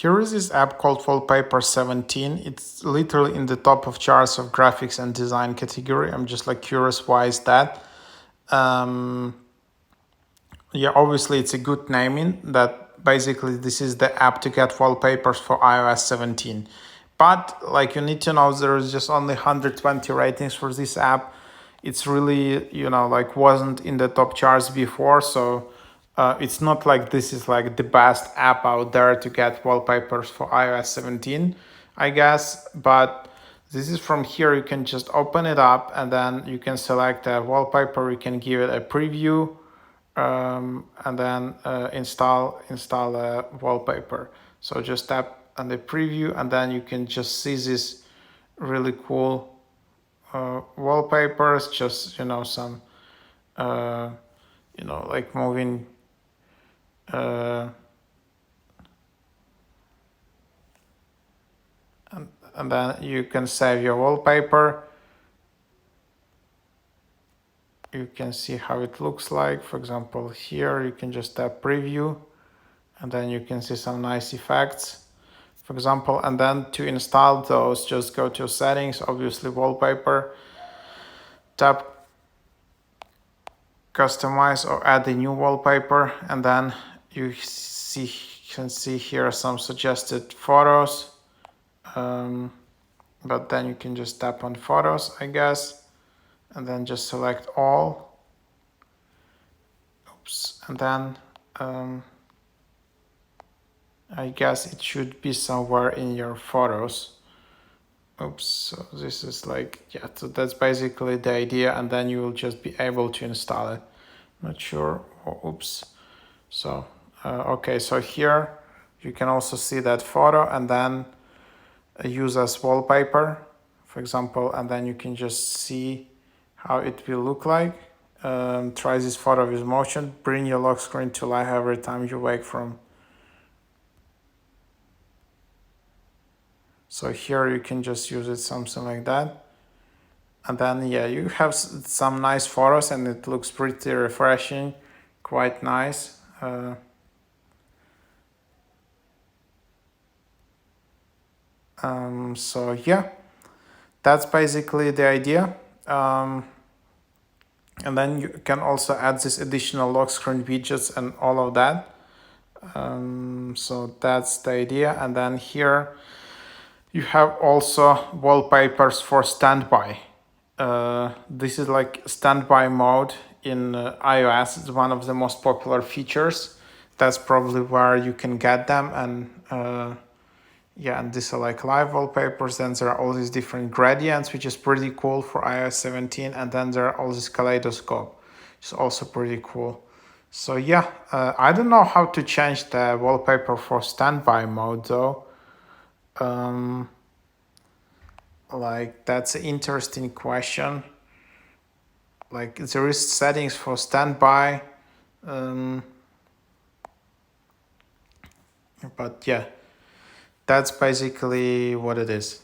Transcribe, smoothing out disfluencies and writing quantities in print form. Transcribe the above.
Here is this app called Wallpapers 17. It's literally in the top of charts of graphics and design category. I'm just like curious, why is that? Yeah, obviously it's a good naming that basically this is the app to get wallpapers for iOS 17. But like you need to know there is just only 120 ratings for this app. It's really, like wasn't in the top charts before. So it's not like this is like the best app out there to get wallpapers for iOS 17, I guess. But this is from here, you can just open it up and then you can select a wallpaper. You can give it a preview and then install a wallpaper. So just tap on the preview and then you can just see this really cool wallpapers, just some like moving and then you can save your wallpaper. You can see how it looks like. For example, here you can just tap preview and then you can see some nice effects, for example. And then to install those, just go to settings, obviously wallpaper, tap customize or add a new wallpaper, and then you can see here some suggested photos. But then you can just tap on photos, I guess, and then just select all. Oops, and then I guess it should be somewhere in your photos. Oops, so this is like, yeah, so that's basically the idea, and then you will just be able to install it. Not sure, oops. So, okay, so here you can also see that photo and then use as wallpaper, for example, and then you can just see how it will look like. Try this photo with motion, bring your lock screen to life every time you wake from. So here you can just use it something like that. And then, yeah, you have some nice photos and it looks pretty refreshing, quite nice. So yeah, that's basically the idea. And then you can also add this additional lock screen widgets and all of that. So that's the idea. And then here you have also wallpapers for standby. This is like standby mode in iOS. It's one of the most popular features. That's probably where you can get them. And yeah, and these are like live wallpapers. Then there are all these different gradients, which is pretty cool for iOS 17. And then there are all this kaleidoscope, which is also pretty cool. So yeah, I don't know how to change the wallpaper for standby mode though. Like that's an interesting question. Like there is settings for standby. But yeah, that's basically what it is.